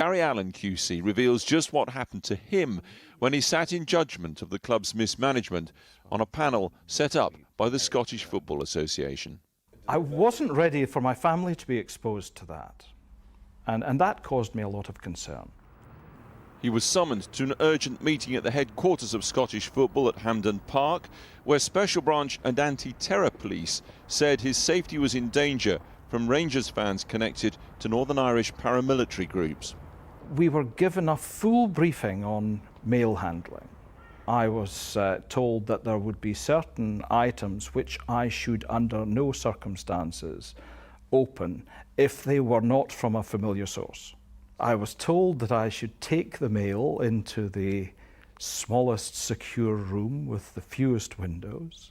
Gary Allen QC reveals just what happened to him when he sat in judgment of the club's mismanagement on a panel set up by the Scottish Football Association. I wasn't ready for my family to be exposed to that, and that caused me a lot of concern. He was summoned to an urgent meeting at the headquarters of Scottish football at Hampden Park, where Special Branch and Anti-Terror Police said his safety was in danger from Rangers fans connected to Northern Irish paramilitary groups. We were given a full briefing on mail handling. I was told that there would be certain items which I should under no circumstances open if they were not from a familiar source. I was told that I should take the mail into the smallest secure room with the fewest windows,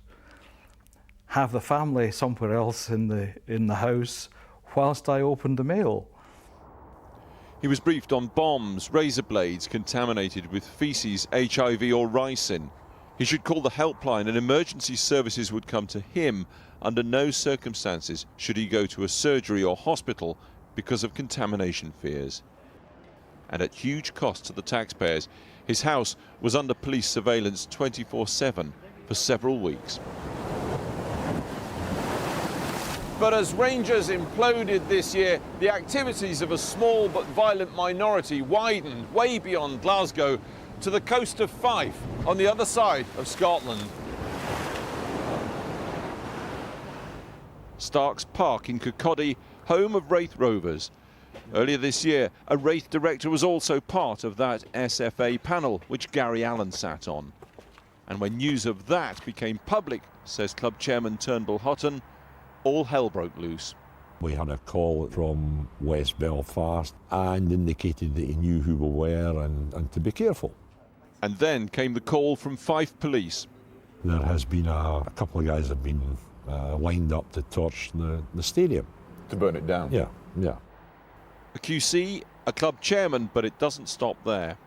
have the family somewhere else in the house whilst I opened the mail. He was briefed on bombs, razor blades contaminated with faeces, HIV or ricin. He should call the helpline and emergency services would come to him. Under no circumstances should he go to a surgery or hospital because of contamination fears. And at huge cost to the taxpayers, his house was under police surveillance 24/7 for several weeks. But as Rangers imploded this year, the activities of a small but violent minority widened way beyond Glasgow to the coast of Fife on the other side of Scotland. Starks Park in Kirkcaldy, home of Wraith Rovers. Earlier this year, a Wraith director was also part of that SFA panel which Gary Allen sat on. And when news of that became public, says club chairman Turnbull Hutton, all hell broke loose. We had a call from West Belfast and indicated that he knew who we were and to be careful. And then came the call from Fife Police. There has been a couple of guys have been lined up to torch the stadium. To burn it down? Yeah, yeah. A QC, a club chairman, but it doesn't stop there.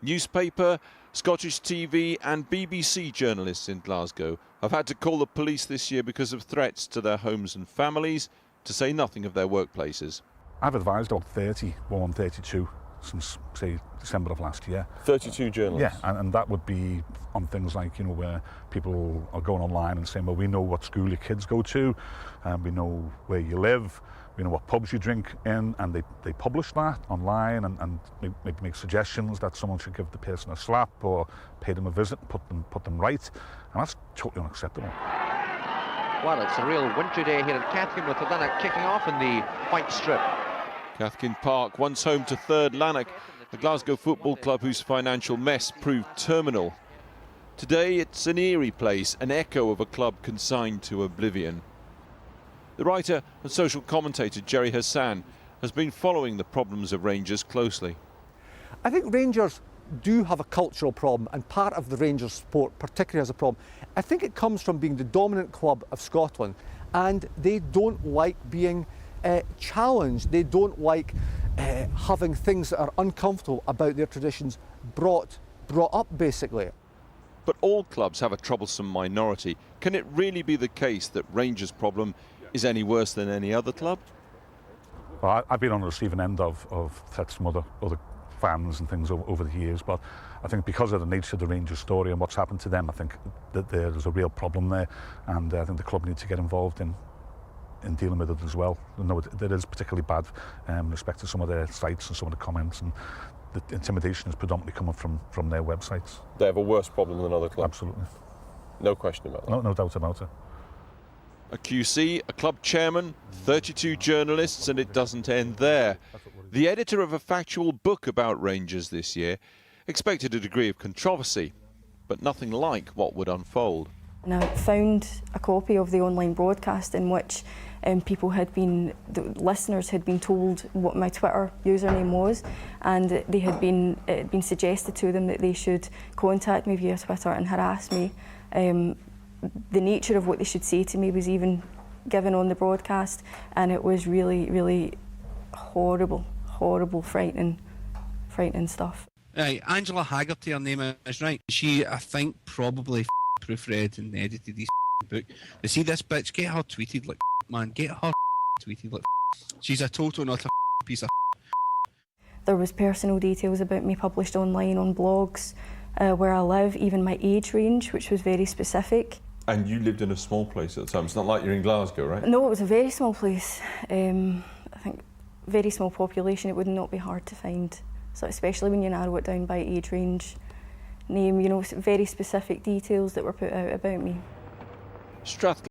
Newspaper, Scottish TV and BBC journalists in Glasgow have had to call the police this year because of threats to their homes and families, to say nothing of their workplaces. I've advised on 32 since, say, December of last year. 32 journalists? Yeah, and that would be on things like, you know, where people are going online and saying, well, we know what school your kids go to, we know where you live, we know what pubs you drink in, and they publish that online and maybe make suggestions that someone should give the person a slap or pay them a visit and put them right, and that's totally unacceptable. Well, it's a real wintry day here in Cathkin with the Lanark kicking off in the white strip. Cathkin Park, once home to 3rd Lanark, a Glasgow football club whose financial mess proved terminal. Today it's an eerie place, an echo of a club consigned to oblivion. The writer and social commentator Jerry Hassan has been following the problems of Rangers closely. I think Rangers do have a cultural problem, and part of the Rangers sport particularly has a problem. I think it comes from being the dominant club of Scotland, and they don't like being challenged. They don't like having things that are uncomfortable about their traditions brought up, basically. But all clubs have a troublesome minority. Can it really be the case that Rangers' problem is any worse than any other club? Well, I've been on the receiving end of threats from other fans and things over the years, but I think because of the nature of the Rangers story and what's happened to them, I think that there's a real problem there, and I think the club needs to get involved in dealing with it as well. I know it is particularly bad in respect to some of their sites and some of the comments, and the intimidation is predominantly coming from their websites. They have a worse problem than other clubs? Absolutely. No question about that? No doubt about it. A QC, a club chairman, 32 journalists, and it doesn't end there. The editor of a factual book about Rangers this year expected a degree of controversy, but nothing like what would unfold. And I found a copy of the online broadcast in which the listeners had been told what my Twitter username was, and they had been suggested to them that they should contact me via Twitter and harass me. The nature of what they should say to me was even given on the broadcast, and it was really, really horrible, frightening stuff. Right, Angela Haggerty, her name is, right. She, I think, probably proofread and edited this book. You see this bitch, get her tweeted like man, get her tweeted like she's a total not a piece of. There was personal details about me published online on blogs, where I live, even my age range, which was very specific. And you lived in a small place at the time. It's not like you're in Glasgow, right? No, it was a very small place. I think very small population. It would not be hard to find. So especially when you narrow it down by age range, name, you know, very specific details that were put out about me. Strathclyde